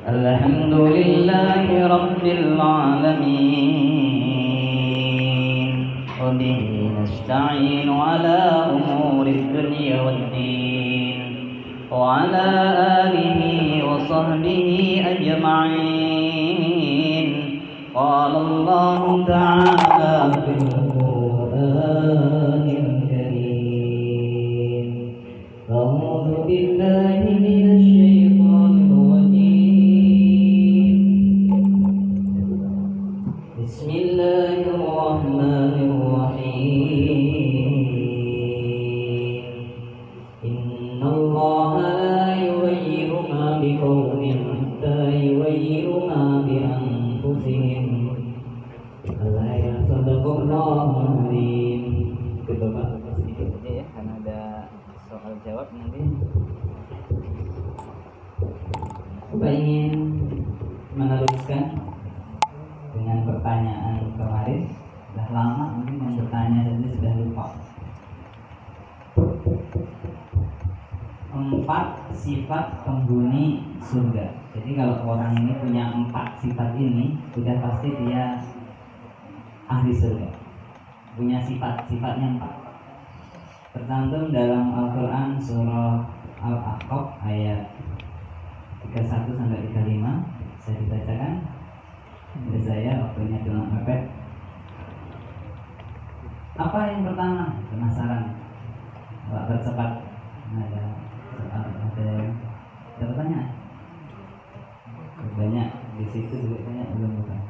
الحمد لله رب العالمين وبه نستعين على أمور الدنيا والدين وعلى آله وصحبه أجمعين. قال الله تعالى في القرآن الكريم: أعوذ بالله من الشيطان الرجيم. بسم الله الرحمن الرحيم. إن الله لا يغير ما بقوم حتى يغيروا ما بأنفسهم. Sadaqallahul Azim. Bapak sedikit aja ya, karena ada soal jawab nanti. Bapak ingin meneruskan dengan pertanyaan kemarin. Sudah lama mungkin yang bertanya saja sudah lupa. 4 sifat penghuni surga. Jadi kalau orang ini punya 4 sifat ini, sudah pasti dia ahli surga. Punya sifat-sifatnya 4. Tercantum dalam Al-Quran surah Al-Ahqaf ayat 31 sampai 35. Saya dibacakan. Dari saya waktunya cuma mepet. Apa yang pertama? Penasaran? Pak bercepat. Ada pertanyaan? Banyak di situ juga banyak belum bukan?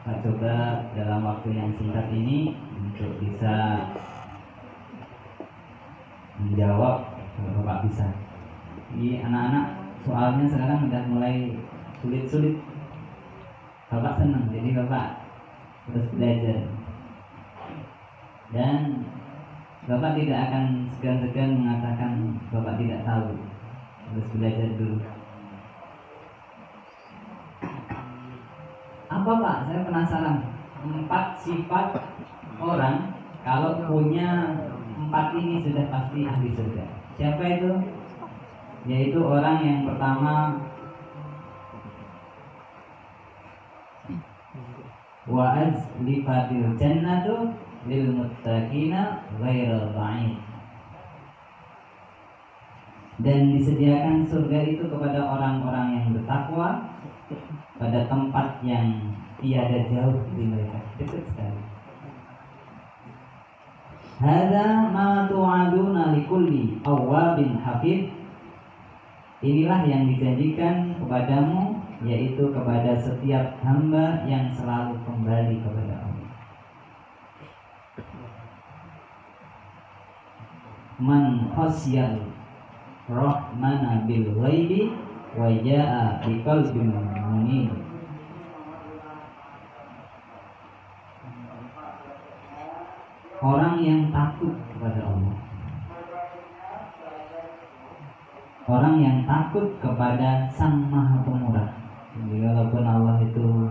Pak coba dalam waktu yang singkat ini untuk bisa menjawab kalau Bapak bisa. Jadi anak-anak soalnya sekarang sudah mulai sulit-sulit. Bapak senang, jadi Bapak terus belajar. Dan Bapak tidak akan segan-segan mengatakan Bapak tidak tahu. Terus belajar dulu. Apa Pak? Saya penasaran. 4 sifat orang kalau punya 4 ini sudah pasti ahli surga. Siapa itu? Yaitu orang yang pertama, wa azlifatil jannatu lil muttaqina ghairal ba'id. Dan disediakan surga itu kepada orang-orang yang bertakwa pada tempat yang tiada jauh dari mereka, dekat sekali. Hadza ma tu'aduna likulli awwabin hafid. Inilah yang dijanjikan kepadamu, yaitu kepada setiap hamba yang selalu kembali kepada Allah. Man khasyal rahmana bil ghaibi wa jaa biqalbin munib. Orang yang takut kepada Allah. Orang yang takut kepada Sang Maha Pemurah. Jadi walaupun Allah itu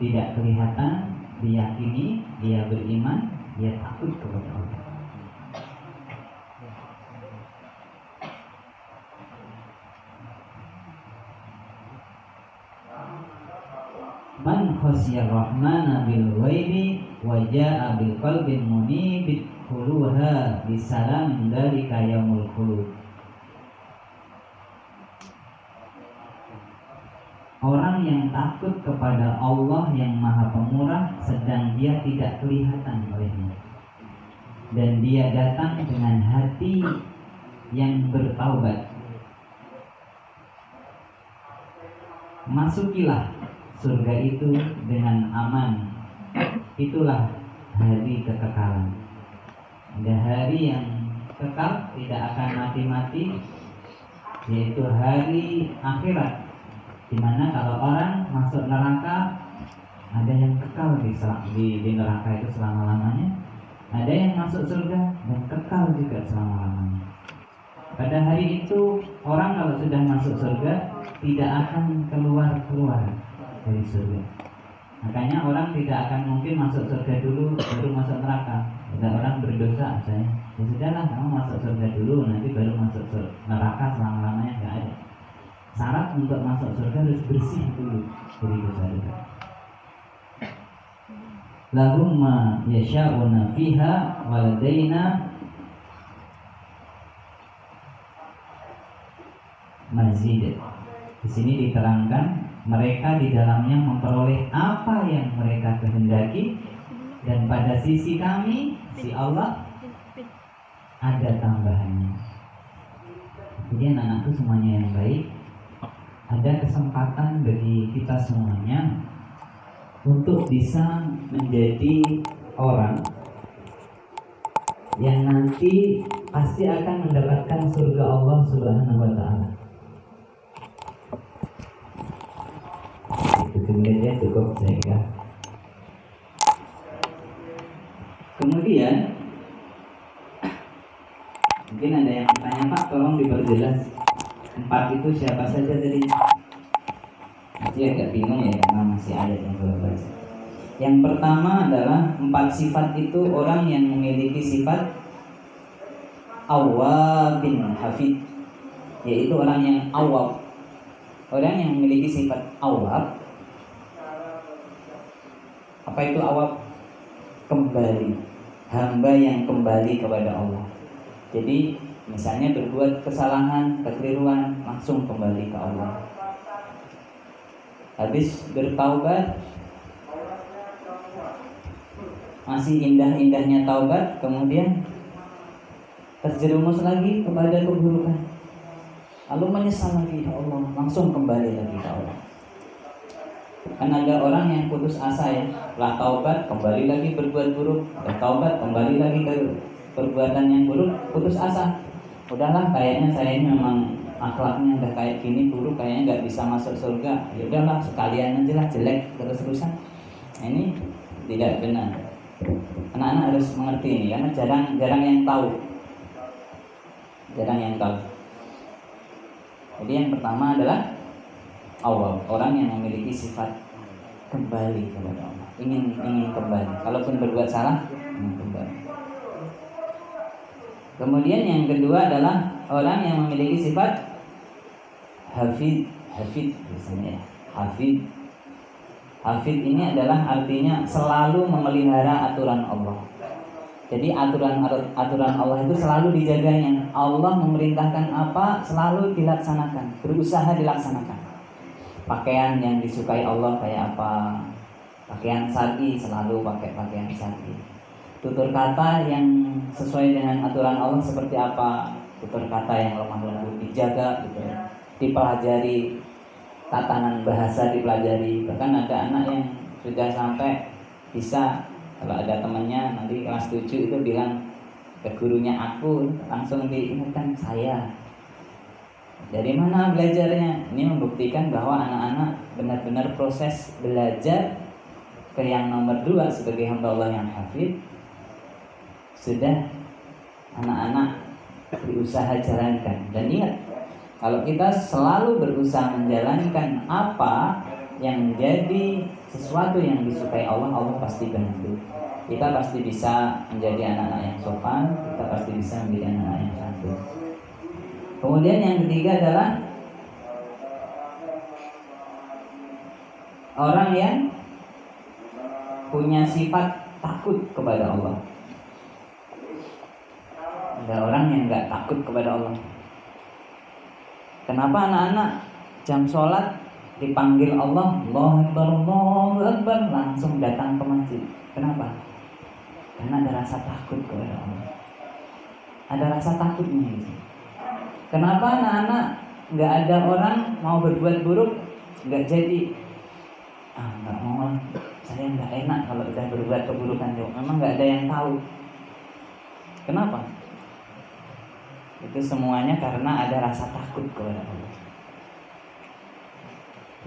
tidak kelihatan, diyakini, dia beriman, dia takut kepada Allah. Man khasyar rahmana bil ghaibi wa jaa bil qalbin munib khuluha bisalam dzalika yaumul khulud. Orang yang takut kepada Allah yang Maha Pemurah sedang dia tidak kelihatan olehnya, dan dia datang dengan hati yang bertaubat. Masukilah surga itu dengan aman. Itulah hari kekekalan. Ada hari yang kekal, tidak akan mati-mati, yaitu hari akhirat, di mana kalau orang masuk neraka, ada yang kekal di neraka itu selama-lamanya, ada yang masuk surga dan kekal juga selama-lamanya. Pada hari itu orang kalau sudah masuk surga tidak akan keluar dari surga. Makanya orang tidak akan mungkin masuk surga dulu baru masuk neraka. Ada orang berdosa saya, ya sudahlah kamu masuk surga dulu nanti baru masuk neraka selama-lamanya, nggak ada. Syarat syarat untuk masuk surga harus bersih dulu dari dosa-dosa. Lahum ma yasha'una fiha waladaina mazid. Di sini diterangkan mereka di dalamnya memperoleh apa yang mereka kehendaki, dan pada sisi kami, si Allah, ada tambahannya. Jadi anak-anakku semuanya yang baik, ada kesempatan bagi kita semuanya untuk bisa menjadi orang yang nanti pasti akan mendapatkan surga Allah Subhanahu wa Ta'ala. Itu menitnya cukup saya kira. Kemudian mungkin ada yang bertanya, Pak, tolong diperjelas 4 itu siapa saja tadi? Masih agak bingung ya karena masih ayat yang belum baca. Yang pertama adalah 4 sifat itu orang yang memiliki sifat awwab bin hafid, yaitu orang yang awwab. Orang yang memiliki sifat awwab. Apa itu awwab? Kembali, hamba yang kembali kepada Allah. Jadi misalnya berbuat kesalahan, kekeliruan, langsung kembali ke Allah. Habis bertaubat, masih indah-indahnya taubat, kemudian terjerumus lagi kepada keburukan, lalu menyesal lagi, ya Allah, langsung kembali lagi ke Allah. Kan ada orang yang putus asa ya, setelah taubat kembali lagi berbuat buruk, setelah taubat kembali lagi ke perbuatan yang buruk, putus asa. Udahlah, kayaknya saya ini memang akhlaknya udah kayak gini, buruk, kayaknya nggak bisa masuk surga. Ya udahlah, sekalian aja lah, jelek terus-terusan. Nah, ini tidak benar. Anak-anak harus mengerti ini karena jarang yang tahu. Jarang yang tahu. Jadi yang pertama adalah awal, orang yang memiliki sifat kembali kepada Allah, ingin kembali. Kalaupun berbuat salah, ingin kembali. Kemudian yang kedua adalah orang yang memiliki sifat hafid biasanya ya. Hafid ini adalah artinya selalu memelihara aturan Allah. Jadi aturan Allah itu selalu dijaganya. Allah memerintahkan apa selalu dilaksanakan, berusaha dilaksanakan. Pakaian yang disukai Allah kayak apa? Pakaian syar'i, selalu pakai pakaian syar'i. Tutur kata yang sesuai dengan aturan Allah seperti apa? Tutur kata yang lemah lembut dijaga gitu. Dipelajari, tatanan bahasa dipelajari. Bahkan ada anak yang sudah sampai bisa, kalau ada temannya nanti kelas 7 itu bilang ke gurunya aku, langsung diingatkan saya. Dari mana belajarnya? Ini membuktikan bahwa anak-anak benar-benar proses belajar ke yang nomor 2 sebagai hamba Allah yang hafid. Sudah anak-anak berusaha jalankan. Dan ingat, kalau kita selalu berusaha menjalankan apa yang menjadi sesuatu yang disukai Allah, Allah pasti bantu. Kita pasti bisa menjadi anak-anak yang sopan, kita pasti bisa menjadi anak-anak yang santun. Kemudian yang ketiga adalah orang yang punya sifat takut kepada Allah. Ada orang yang gak takut kepada Allah. Kenapa anak-anak jam sholat dipanggil Allah, Allahu Akbar, Allahu Akbar, langsung datang ke masjid? Kenapa? Karena ada rasa takut kepada Allah. Ada rasa takutnya gitu. Kenapa anak-anak nggak ada orang mau berbuat buruk nggak jadi? Nggak mau, saya nggak enak kalau udah berbuat keburukan. Memang nggak ada yang tahu. Kenapa? Itu semuanya karena ada rasa takut kepada Allah.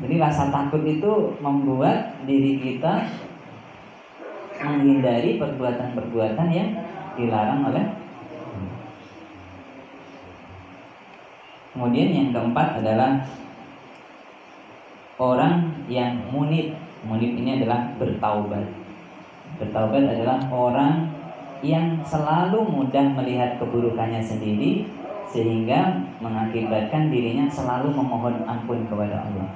Jadi rasa takut itu membuat diri kita menghindari perbuatan-perbuatan yang dilarang oleh. Kemudian yang keempat adalah orang yang munib. Munib ini adalah bertaubat. Bertaubat adalah orang yang selalu mudah melihat keburukannya sendiri sehingga mengakibatkan dirinya selalu memohon ampun kepada Allah.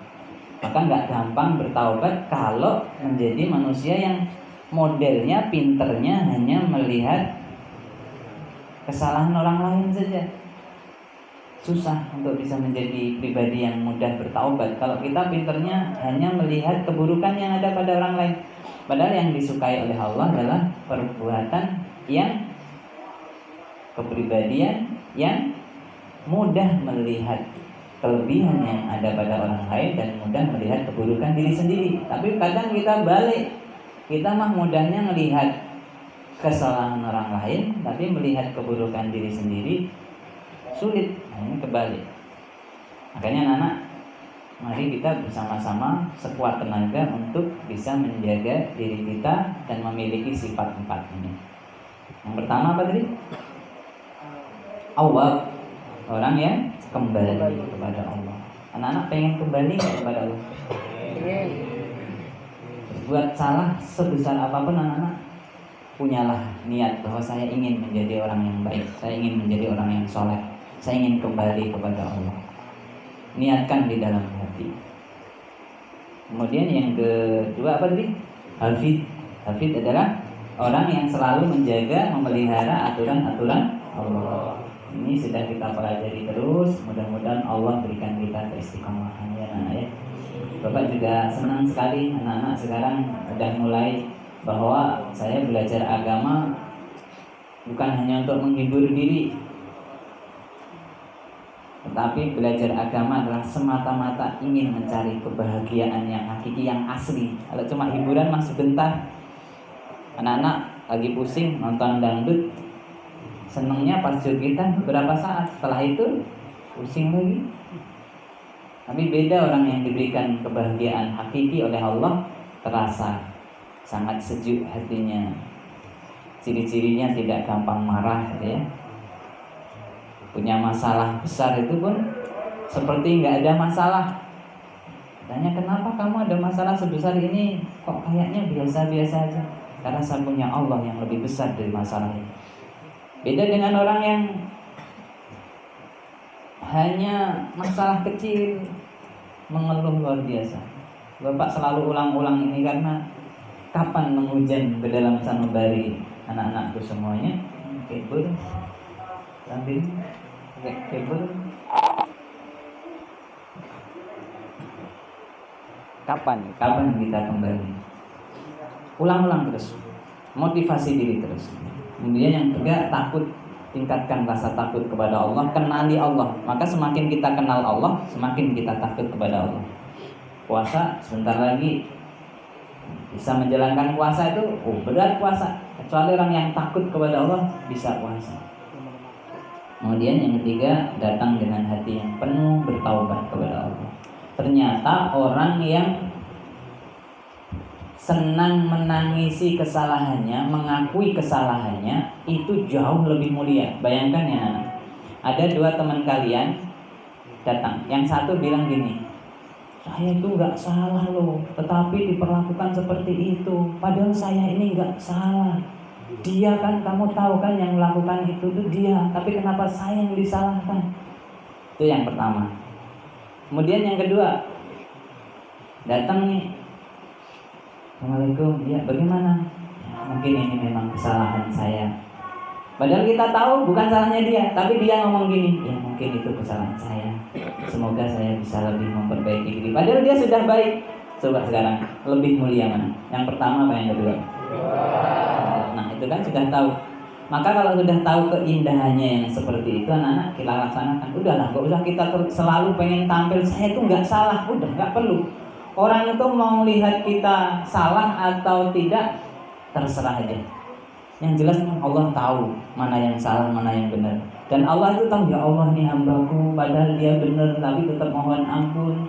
Maka nggak gampang bertaubat kalau menjadi manusia yang modelnya, pinternya hanya melihat kesalahan orang lain saja. Susah untuk bisa menjadi pribadi yang mudah bertaubat kalau kita pinternya hanya melihat keburukan yang ada pada orang lain. Padahal yang disukai oleh Allah adalah perbuatan yang kepribadian yang mudah melihat kelebihan yang ada pada orang lain dan mudah melihat keburukan diri sendiri. Tapi kadang kita balik, kita mah mudahnya melihat kesalahan orang lain, tapi melihat keburukan diri sendiri sulit. Nah, ini kebalik. Makanya anak-anak, mari kita bersama-sama sekuat tenaga untuk bisa menjaga diri kita dan memiliki sifat 4 ini. Yang pertama apa tadi? Awwab, orang yang kembali kepada Allah. Anak-anak pengen kembali kepada Allah? Buat salah sebesar apapun anak-anak, punyalah niat bahwa saya ingin menjadi orang yang baik, saya ingin menjadi orang yang soleh, saya ingin kembali kepada Allah. Niatkan di dalam hati. Kemudian yang kedua apa tadi? Hafid. Hafid adalah orang yang selalu menjaga, memelihara aturan-aturan Allah. Ini sudah kita pelajari terus. Mudah-mudahan Allah berikan kita keistiqomahan ya anak ya. Bapak juga senang sekali anak-anak sekarang sudah mulai bahwa saya belajar agama bukan hanya untuk menghibur diri, tetapi belajar agama adalah semata-mata ingin mencari kebahagiaan yang hakiki, yang asli. Kalau cuma hiburan mah sebentar. Anak-anak lagi pusing nonton dangdut, senangnya pas jogetan beberapa saat, setelah itu pusing lagi. Tapi beda orang yang diberikan kebahagiaan hakiki oleh Allah, terasa sangat sejuk hatinya. Ciri-cirinya tidak gampang marah ya. Punya masalah besar itu pun seperti nggak ada masalah. Tanya kenapa kamu ada masalah sebesar ini, kok kayaknya biasa-biasa aja. Karena saya punya Allah yang lebih besar dari masalah ini. Beda dengan orang yang hanya masalah kecil mengeluh luar biasa. Bapak selalu ulang-ulang ini karena kapan mengujan ke dalam sanubari anak-anakku semuanya. Kebur sambil kebur. Kapan kita kembali? Ulang-ulang terus, motivasi diri terus. Kemudian yang ketiga, takut. Tingkatkan rasa takut kepada Allah, kenali Allah. Maka semakin kita kenal Allah, semakin kita takut kepada Allah. Puasa sebentar lagi bisa menjalankan puasa itu berat puasa. Kecuali orang yang takut kepada Allah bisa puasa. Kemudian yang ketiga, datang dengan hati yang penuh bertaubat kepada Allah. Ternyata orang yang senang menangisi kesalahannya, mengakui kesalahannya, itu jauh lebih mulia. Bayangkan ya anak, ada 2 teman kalian datang. Yang satu bilang gini, saya itu gak salah loh, tetapi diperlakukan seperti itu. Padahal saya ini gak salah. Dia kan, kamu tahu kan yang melakukan itu tuh dia, tapi kenapa saya yang disalahkan? Itu yang pertama. Kemudian yang kedua, datang nih, Assalamualaikum, ya bagaimana? Ya, mungkin ini memang kesalahan saya. Padahal kita tahu bukan salahnya dia, tapi dia ngomong gini, ya mungkin itu kesalahan saya. Semoga saya bisa lebih memperbaiki diri. Padahal dia sudah baik. Coba sekarang, lebih mulia mana? Yang pertama apa yang kedua? Nah itu kan sudah tahu. Maka kalau sudah tahu keindahannya yang seperti itu, anak-anak kita laksanakan. Udahlah, gak usah kita selalu pengen tampil saya itu nggak salah. Udah, nggak perlu. Orang itu mau lihat kita salah atau tidak, terserah aja. Yang jelas Allah tahu mana yang salah, mana yang benar. Dan Allah itu tahu, ya Allah nih hambaku, padahal dia benar, tapi tetap mohon ampun.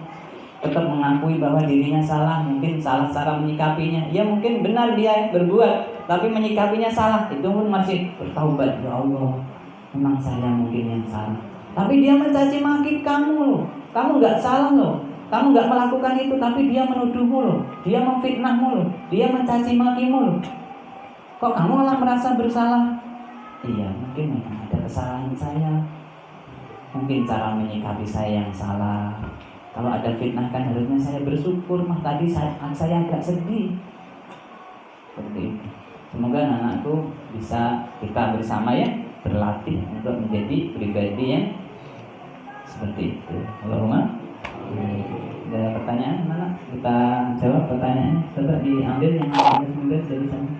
Tetap mengakui bahwa dirinya salah, mungkin salah cara menyikapinya. Ya mungkin benar dia berbuat, tapi menyikapinya salah. Itu pun masih bertaubat, ya Allah, memang saya mungkin yang salah. Tapi dia mencaci maki kamu loh, kamu nggak salah loh. Kamu nggak melakukan itu, tapi dia menuduhmu loh, dia memfitnahmu loh, dia mencaci makimu loh. Kok kamu malah merasa bersalah? Iya, mungkin memang ada kesalahan saya. mungkin cara menyikapi saya yang salah. Kalau ada fitnah kan harusnya saya bersyukur, mah tadi saya agak sedih. Seperti itu. Semoga anak-anakku bisa kita bersama ya berlatih untuk menjadi pribadi yang seperti itu. Allahumma. Ada pertanyaan mana? Kita jawab pertanyaannya. Coba diambil yang 19 dari sana.